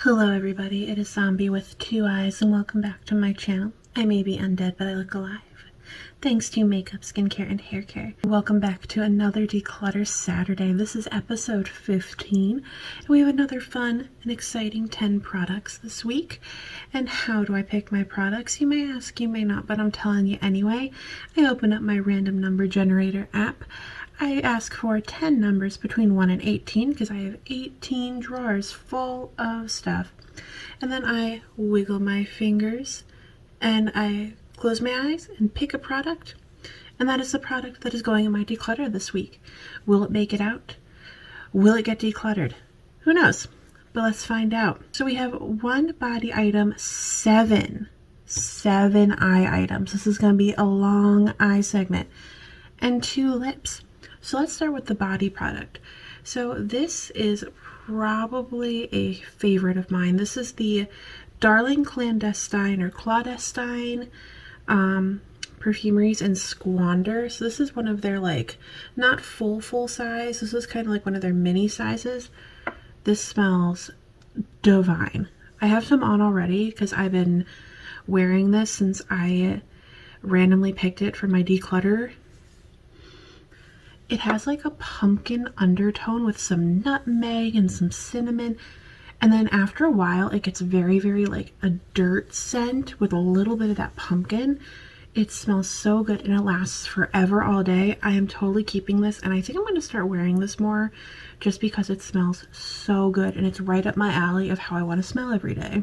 Hello everybody, it is Zombie with 2 eyes and welcome back to my channel. I may be undead, but I look alive. Thanks to makeup, skincare, and hair care. Welcome back to another Declutter Saturday. This is episode 15, and we have another fun and exciting 10 products this week. And how do I pick my products? You may ask, you may not, but I'm telling you anyway. I open up my random number generator app. I ask for 10 numbers between 1 and 18 because I have 18 drawers full of stuff. And then I wiggle my fingers and I close my eyes and pick a product. And that is the product that is going in my declutter this week. Will it make it out? Will it get decluttered? Who knows? But let's find out. So we have one body item, seven eye items. This is going to be a long eye segment. And 2 lips. So let's start with the body product. So this is probably a favorite of mine. This is the Darling Clandestine or Claudestine Perfumeries in Squander. So this is one of their not full size. This is kind of like one of their mini sizes. This smells divine. I have some on already because I've been wearing this since I randomly picked it for my declutter. It has like a pumpkin undertone with some nutmeg and some cinnamon. And then after a while, it gets very, very like a dirt scent with a little bit of that pumpkin. It smells so good and it lasts forever all day. I am totally keeping this and I think I'm going to start wearing this more just because it smells so good and it's right up my alley of how I want to smell every day.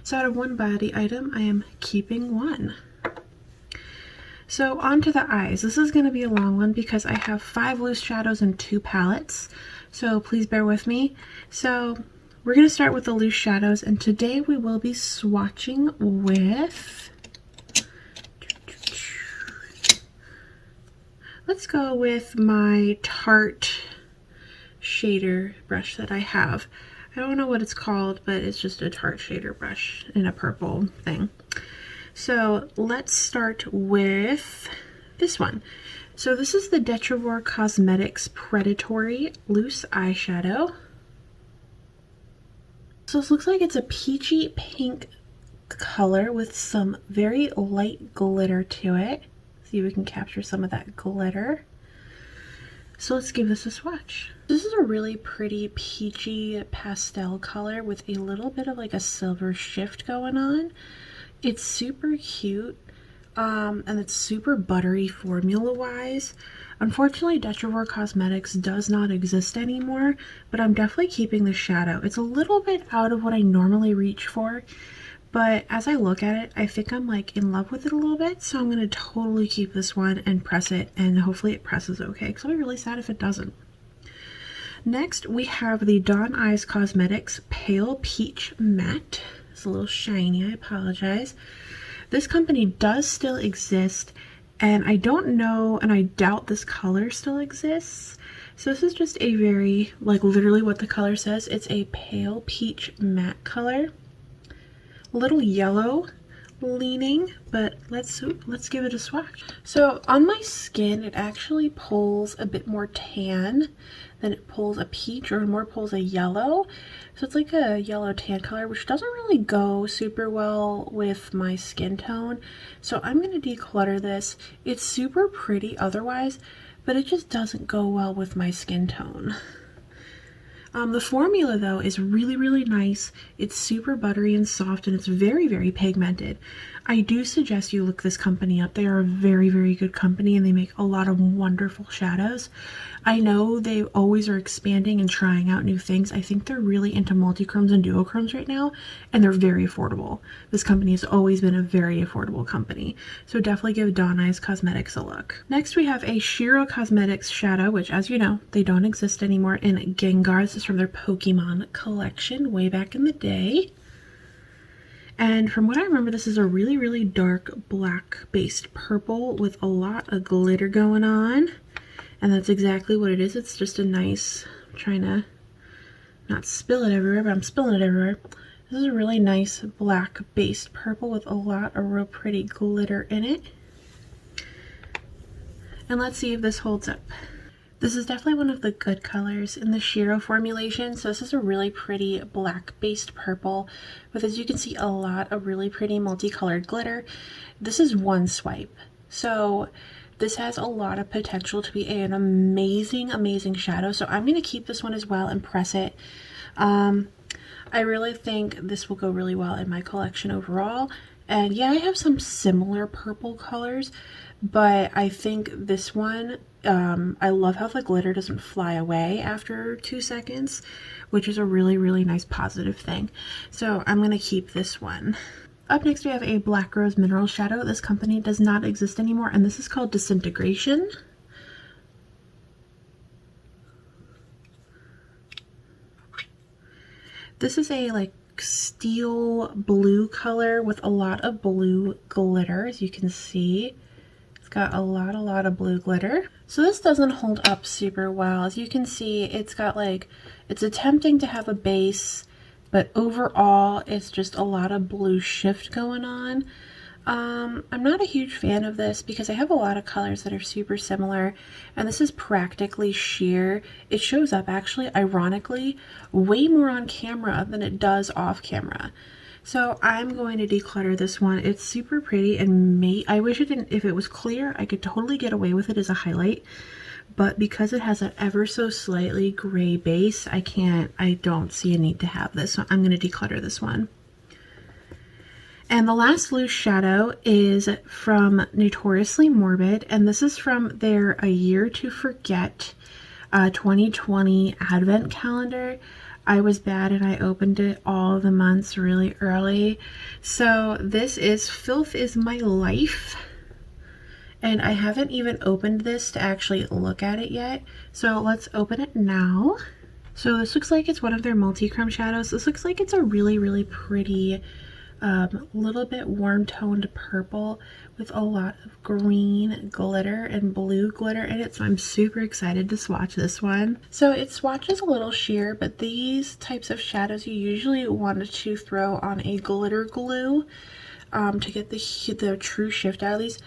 So out of one body item, I am keeping 1. So on to the eyes. This is going to be a long one because I have 5 loose shadows and 2 palettes. So please bear with me. So we're going to start with the loose shadows and today we will be swatching with, let's go with my Tarte shader brush that I have. I don't know what it's called, but it's just a Tarte shader brush in a purple thing. So let's start with this one. So this is the Detrivore Cosmetics Predatory Loose Eyeshadow. So this looks like it's a peachy pink color with some very light glitter to it. See if we can capture some of that glitter. So let's give this a swatch. This is a really pretty peachy pastel color with a little bit of like a silver shift going on. It's super cute, and it's super buttery formula-wise. Unfortunately, Detrivore Cosmetics does not exist anymore, but I'm definitely keeping the shadow. It's a little bit out of what I normally reach for, but as I look at it, I think I'm like in love with it a little bit, so I'm going to totally keep this one and press it, and hopefully it presses okay, because I'll be really sad if it doesn't. Next, we have the Dawn Eyes Cosmetics Pale Peach Matte. It's a little shiny, I apologize. This company does still exist, and I don't know, and I doubt this color still exists. So this is just a very, like literally what the color says, it's a pale peach matte color. A little yellow leaning, but let's give it a swatch. So on my skin, it actually pulls a bit more tan than it pulls a peach, or more pulls a yellow. So it's like a yellow tan color, which doesn't really go super well with my skin tone. So I'm going to declutter this. It's super pretty otherwise, but it just doesn't go well with my skin tone. The formula though is really, really nice. It's super buttery and soft and it's very, very pigmented. I do suggest you look this company up. They are a very, very good company and they make a lot of wonderful shadows. I know they always are expanding and trying out new things. I think they're really into multi-chromes and duochromes right now, and they're very affordable. This company has always been a very affordable company, so definitely give Dawn Eyes Cosmetics a look. Next, we have a Shiro Cosmetics shadow, which, as you know, they don't exist anymore, in Gengar. This is from their Pokemon collection way back in the day. And from what I remember, this is a really, really dark black-based purple with a lot of glitter going on. And that's exactly what it is. It's just a nice, I'm trying to not spill it everywhere, but I'm spilling it everywhere. This is a really nice black-based purple with a lot of real pretty glitter in it. And let's see if this holds up. This is definitely one of the good colors in the Shiro formulation. So this is a really pretty black-based purple with, as you can see, a lot of really pretty multicolored glitter. This is one swipe. So this has a lot of potential to be an amazing, amazing shadow. So I'm going to keep this one as well and press it. I really think this will go really well in my collection overall. And yeah, I have some similar purple colors, but I think this one, I love how the glitter doesn't fly away after 2 seconds, which is a really, really nice positive thing. So I'm going to keep this one. Up next, we have a Black Rose Mineral Shadow. This company does not exist anymore, and this is called Disintegration. This is a like steel blue color with a lot of blue glitter, as you can see. It's got a lot of blue glitter. So this doesn't hold up super well. As you can see, it's got like, it's attempting to have a base, but overall it's just a lot of blue shift going on. I'm not a huge fan of this because I have a lot of colors that are super similar, and this is practically sheer. It shows up actually, ironically, way more on camera than it does off camera. So I'm going to declutter this one. It's super pretty, and I wish it didn't, if it was clear, I could totally get away with it as a highlight. But because it has an ever so slightly gray base, I don't see a need to have this. So I'm going to declutter this one. And the last loose shadow is from Notoriously Morbid, and this is from their A Year to Forget 2020 advent calendar. I was bad and I opened it all the months really early. So this is Filth Is My Life, and I haven't even opened this to actually look at it yet. So let's open it now. So this looks like it's one of their multi-chrome shadows. This looks like it's a really, really pretty little bit warm toned purple with a lot of green glitter and blue glitter in it, so I'm super excited to swatch this one. So it swatches a little sheer, but these types of shadows you usually want to throw on a glitter glue to get the true shift out of these.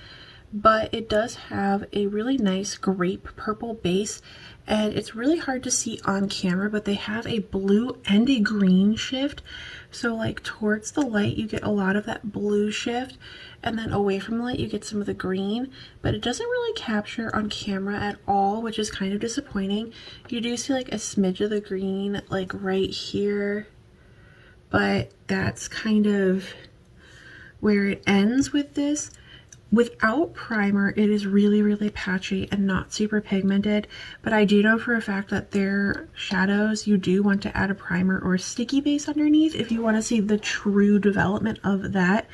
But it does have a really nice grape purple base, and it's really hard to see on camera, but they have a blue and a green shift. So like towards the light you get a lot of that blue shift, and then away from the light you get some of the green, but it doesn't really capture on camera at all, which is kind of disappointing. You do see like a smidge of the green like right here, but that's kind of where it ends with this. Without primer, it is really, really patchy and not super pigmented, but I do know for a fact that their shadows, you do want to add a primer or a sticky base underneath if you want to see the true development of that,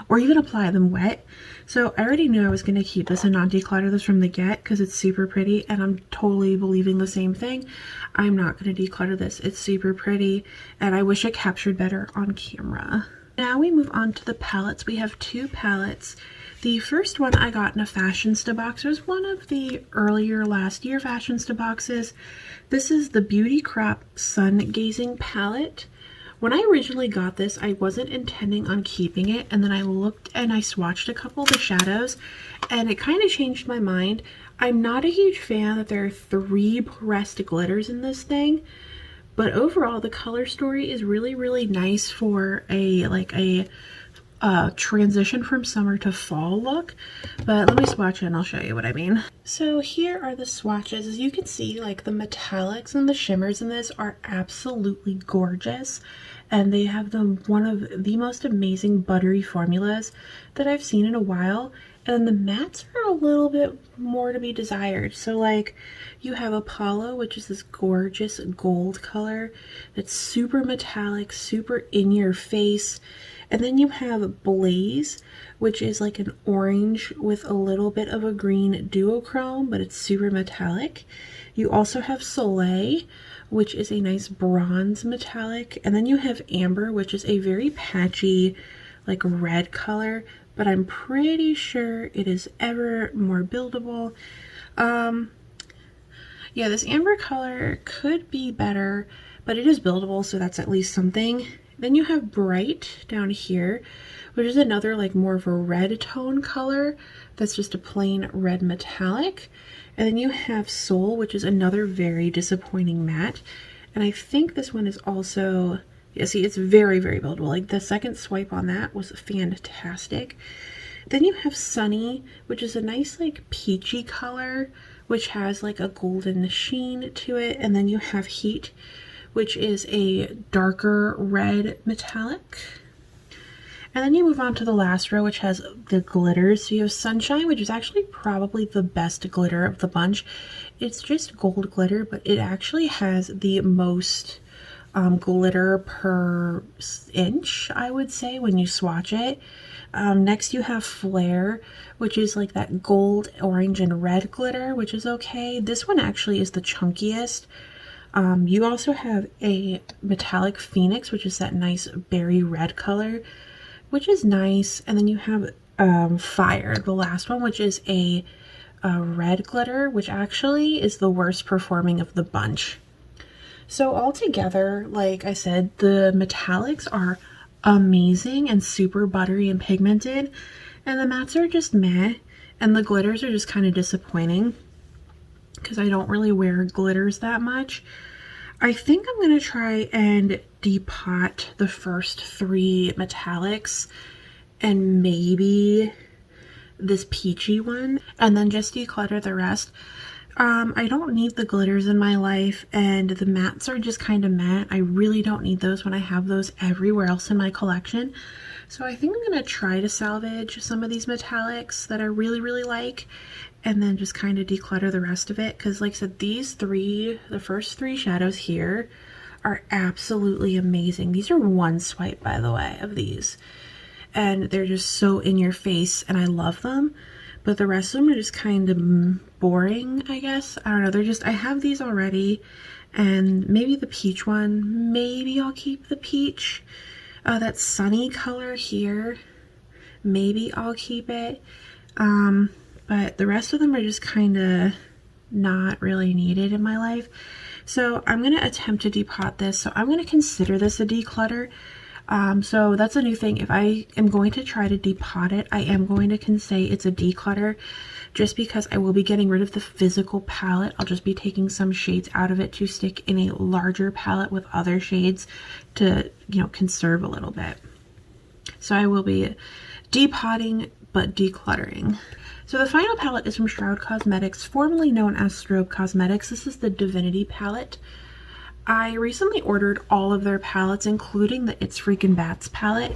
or even apply them wet. So I already knew I was going to keep this and not declutter this from the get because it's super pretty, and I'm totally believing the same thing. I'm not going to declutter this. It's super pretty, and I wish it captured better on camera. Now we move on to the palettes. We have 2 palettes. The first one I got in a Fashionista box. It was one of the earlier last year Fashionista boxes. This is the Beauty Crop Sun Gazing palette. When I originally got this, I wasn't intending on keeping it, and then I looked and I swatched a couple of the shadows, and it kind of changed my mind. I'm not a huge fan that there are 3 pressed glitters in this thing, but overall the color story is really, really nice for a transition from summer to fall look. But let me swatch it and I'll show you what I mean. So here are the swatches. As you can see, like the metallics and the shimmers in this are absolutely gorgeous, and they have one of the most amazing buttery formulas that I've seen in a while. And the mattes are a little bit more to be desired. So like you have Apollo, which is this gorgeous gold color that's super metallic, super in your face. And then you have Blaze, which is like an orange with a little bit of a green duochrome, but it's super metallic. You also have Soleil, which is a nice bronze metallic. And then you have Amber, which is a very patchy, like red color, but I'm pretty sure it is ever more buildable. Yeah, this Amber color could be better, but it is buildable, so that's at least something. Then you have Bright down here, which is another like more of a red tone color that's just a plain red metallic. And then you have Soul, which is another very disappointing matte. And I think this one is also, yeah, see, it's very, very buildable. Like the second swipe on that was fantastic. Then you have Sunny, which is a nice like peachy color, which has like a golden sheen to it. And then you have Heat, which is a darker red metallic. And then you move on to the last row, which has the glitters. So you have Sunshine, which is actually probably the best glitter of the bunch. It's just gold glitter, but it actually has the most glitter per inch, I would say, when you swatch it. Next you have Flare, which is like that gold, orange, and red glitter, which is okay. This one actually is the chunkiest. You also have a metallic Phoenix, which is that nice berry red color, which is nice. And then you have Fire, the last one, which is a red glitter, which actually is the worst performing of the bunch. So altogether, like I said, the metallics are amazing and super buttery and pigmented, and the mattes are just meh, and the glitters are just kind of disappointing because I don't really wear glitters that much. I think I'm going to try and depot the first 3 metallics and maybe this peachy one, and then just declutter the rest. I don't need the glitters in my life, and the mattes are just kind of matte. I really don't need those when I have those everywhere else in my collection. So I think I'm going to try to salvage some of these metallics that I really, really like, and then just kind of declutter the rest of it. Because like I said, these 3, the first 3 shadows here are absolutely amazing. These are one swipe, by the way, of these. And they're just so in your face, and I love them. But the rest of them are just kind of boring, I guess. I don't know. They're just, I have these already. And maybe the peach one. Maybe I'll keep the peach. That Sunny color here. Maybe I'll keep it. But the rest of them are just kind of not really needed in my life. So I'm going to attempt to depot this. So I'm going to consider this a declutter. So that's a new thing. If I am going to try to depot it, I am going to say it's a declutter, just because I will be getting rid of the physical palette. I'll just be taking some shades out of it to stick in a larger palette with other shades to, you know, conserve a little bit. So I will be depotting but decluttering. So the final palette is from Shroud Cosmetics, formerly known as Strobe Cosmetics. This is the Divinity Palette. I recently ordered all of their palettes, including the It's Freakin' Bats palette,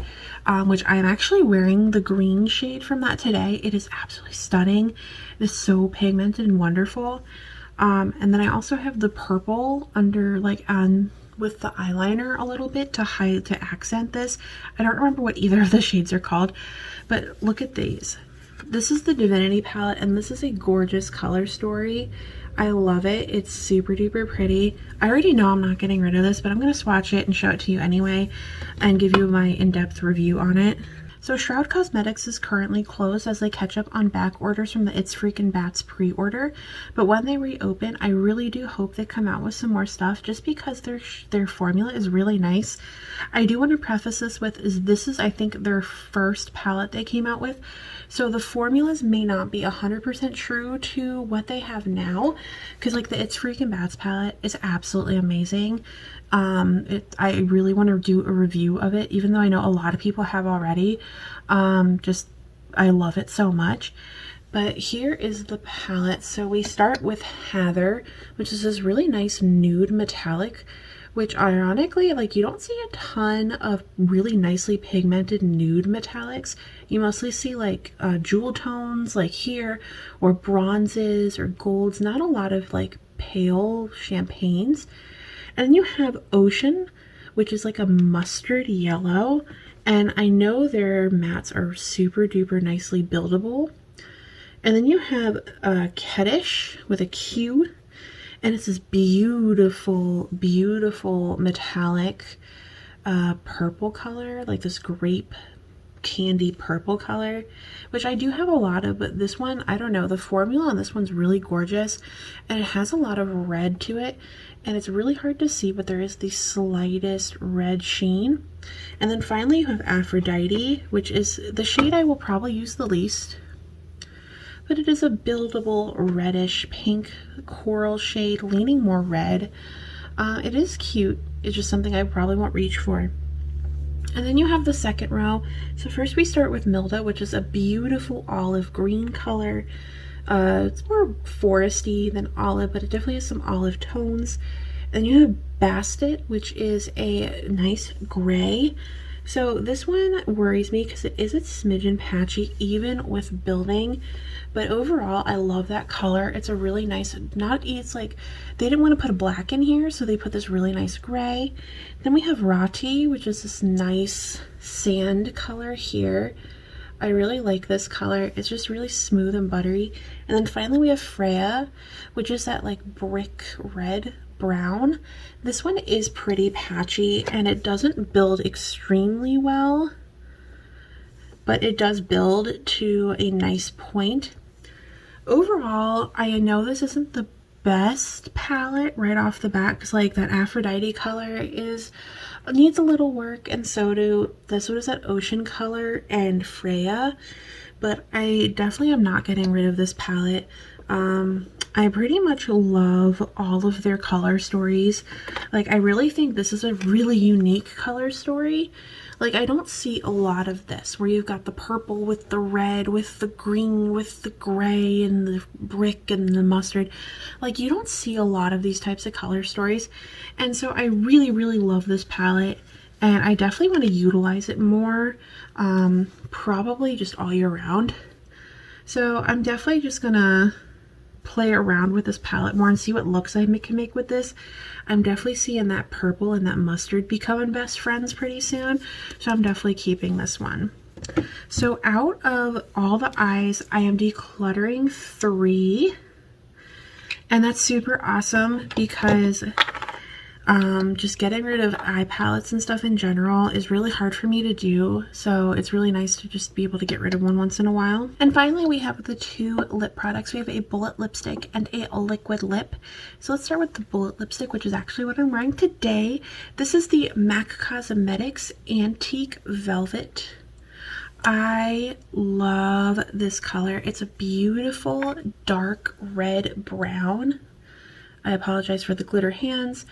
which I am actually wearing the green shade from that today. It is absolutely stunning. It is so pigmented and wonderful. And then I also have the purple under, like, with the eyeliner a little bit to accent this. I don't remember what either of the shades are called, but look at these. This is the Divinity palette, and this is a gorgeous color story. I love it. It's super duper pretty. I already know I'm not getting rid of this, but I'm going to swatch it and show it to you anyway and give you my in-depth review on it. So Shroud Cosmetics is currently closed as they catch up on back orders from the It's Freakin' Bats pre-order, but when they reopen, I really do hope they come out with some more stuff, just because their formula is really nice. I do want to preface this with, this is I think their first palette they came out with, so the formulas may not be 100% true to what they have now, because like the It's Freakin' Bats palette is absolutely amazing. I really want to do a review of it, even though I know a lot of people have already. I love it so much. But here is the palette. So we start with Heather, which is this really nice nude metallic, which ironically, like, you don't see a ton of really nicely pigmented nude metallics. You mostly see like jewel tones like here, or bronzes or golds, not a lot of like pale champagnes. And then you have Ocean, which is like a mustard yellow. And I know their mattes are super duper nicely buildable. And then you have Ketish with a Q. And it's this beautiful, beautiful metallic purple color, like this grape candy purple color, which I do have a lot of, but this one, I don't know, the formula on this one's really gorgeous, and it has a lot of red to it, and it's really hard to see, but there is the slightest red sheen. And then finally you have Aphrodite, which is the shade I will probably use the least. but it is a buildable reddish pink coral shade, leaning more red. It is cute. It's just something I probably won't reach for. And then you have the second row. So first we start with Milda, which is a beautiful olive green color. It's more foresty than olive, but it definitely has some olive tones. And you have Bastet, which is a nice gray. So this one worries me because it is a smidgen patchy even with building, but overall I love that color. It's a really nice, it's like they didn't want to put a black in here, so they put this really nice gray. Then we have Roti, which is this nice sand color here. I really like this color. It's just really smooth and buttery. And then finally we have Freya, which is that like brick red brown. This one is pretty patchy and it doesn't build extremely well, but it does build to a nice point. Overall, I know this isn't the best palette right off the bat because like that Aphrodite color needs a little work, and so does that ocean color and Freya, but I definitely am not getting rid of this palette. I pretty much love all of their color stories. Like I really think this is a really unique color story. Like I don't see a lot of this where you've got the purple with the red, with the green, with the gray and the brick and the mustard. Like you don't see a lot of these types of color stories. And so I really, really love this palette and I definitely want to utilize it more, probably just all year round. So I'm definitely just gonna play around with this palette more and see what looks I can make with this. I'm definitely seeing that purple and that mustard becoming best friends pretty soon, so I'm definitely keeping this one. So out of all the eyes, I am decluttering 3, and that's super awesome because just getting rid of eye palettes and stuff in general is really hard for me to do, so it's really nice to just be able to get rid of one once in a while. And finally we have the 2 lip products. We have a bullet lipstick and a liquid lip. So let's start with the bullet lipstick, which is actually what I'm wearing today. This is the MAC Cosmetics Antique Velvet. I love this color. It's a beautiful dark red brown. I apologize for the glitter hands.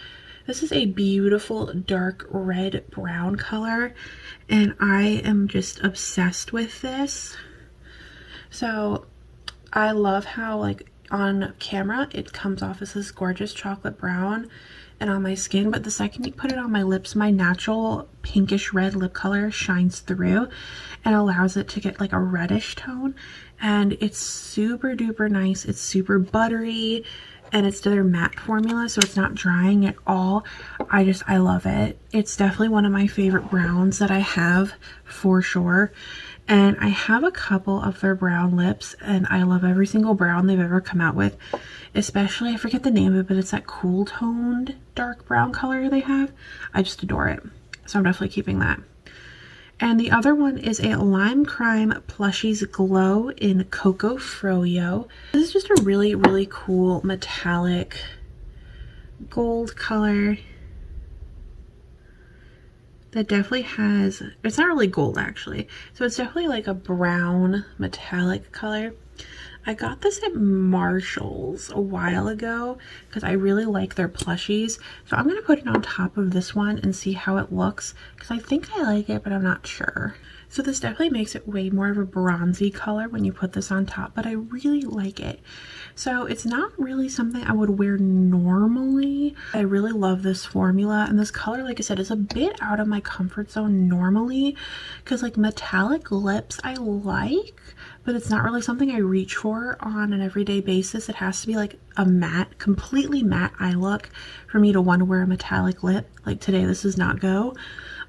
This is a beautiful dark red brown color and I am just obsessed with this. So I love how like on camera it comes off as this gorgeous chocolate brown and on my skin, but the second you put it on my lips, my natural pinkish red lip color shines through and allows it to get like a reddish tone, and it's super duper nice. It's super buttery and it's their matte formula, so it's not drying at all. I love it. It's definitely one of my favorite browns that I have for sure. And I have a couple of their brown lips and I love every single brown they've ever come out with, especially, I forget the name of it, but it's that cool toned dark brown color they have. I just adore it. So I'm definitely keeping that. And the other one is a Lime Crime Plushies Glow in Cocoa Froyo. This is just a really, really cool metallic gold color that definitely has, it's not really gold actually, so it's definitely like a brown metallic color. I got this at Marshall's a while ago because I really like their plushies. So I'm going to put it on top of this one and see how it looks because I think I like it, but I'm not sure. So this definitely makes it way more of a bronzy color when you put this on top, but I really like it. So it's not really something I would wear normally. I really love this formula, and this color, like I said, is a bit out of my comfort zone normally because like metallic lips I like, but it's not really something I reach for on an everyday basis. It has to be like a matte, completely matte eye look for me to want to wear a metallic lip. Like today, this does not go,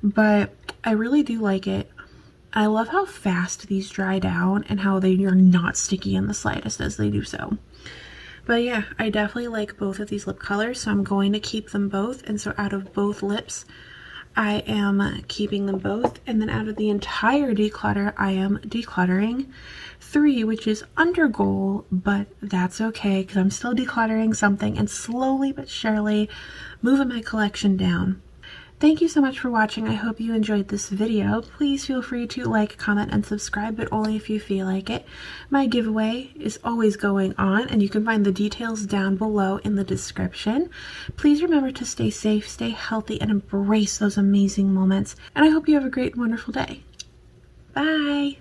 but I really do like it. I love how fast these dry down and how they are not sticky in the slightest as they do so. But yeah, I definitely like both of these lip colors, so I'm going to keep them both. And so out of both lips, I am keeping them both. And then out of the entire declutter, I am decluttering 3, which is under goal, but that's okay because I'm still decluttering something and slowly but surely moving my collection down. Thank you so much for watching. I hope you enjoyed this video. Please feel free to like, comment, and subscribe, but only if you feel like it. My giveaway is always going on, and you can find the details down below in the description. Please remember to stay safe, stay healthy, and embrace those amazing moments. And I hope you have a great, wonderful day. Bye!